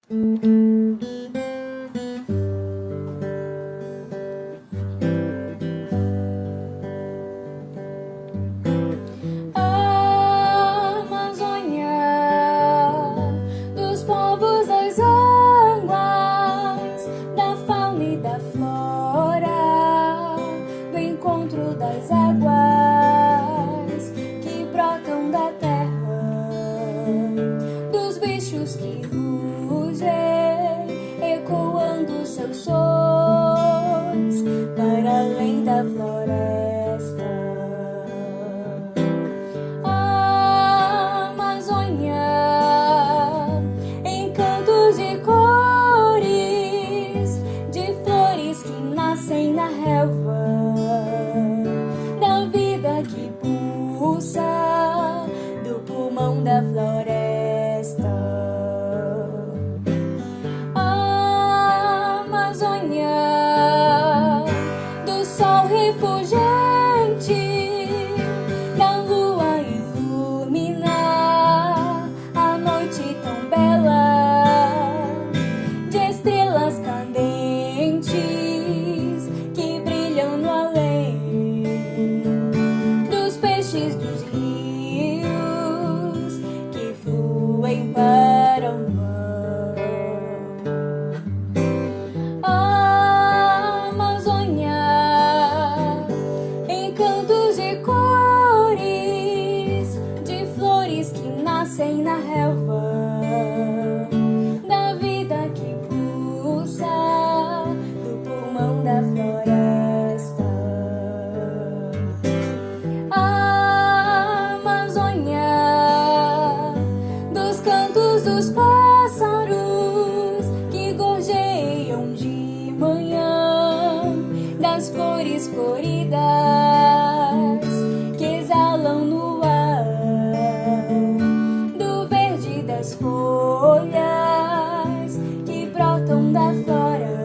Dos povos das águas, da fauna e da flora, do encontro das águas que brotam da terra, dos bichos que rugem, ecoando seus sons para além da floresta. Nascem na relva da vida que pulsa do pulmão da floresta. A Amazônia, do sol refulgente, da lua iluminar a noite tão bela, de estrelas candentes no além, dos peixes dos rios que fluem para o mar. A Amazônia, encantos de cores, de flores que nascem na relva da vida que pulsa do pulmão da floresta. Dos pássaros que gorjeiam de manhã, das flores floridas que exalam no ar, do verde das folhas que brotam da flora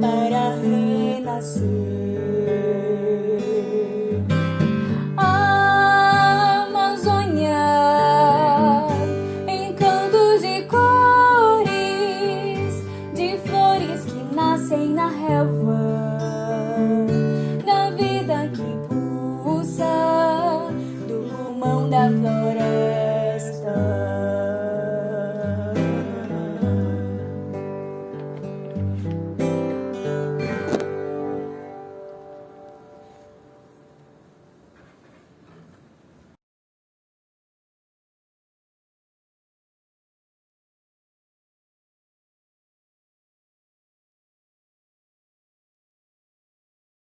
para renascer.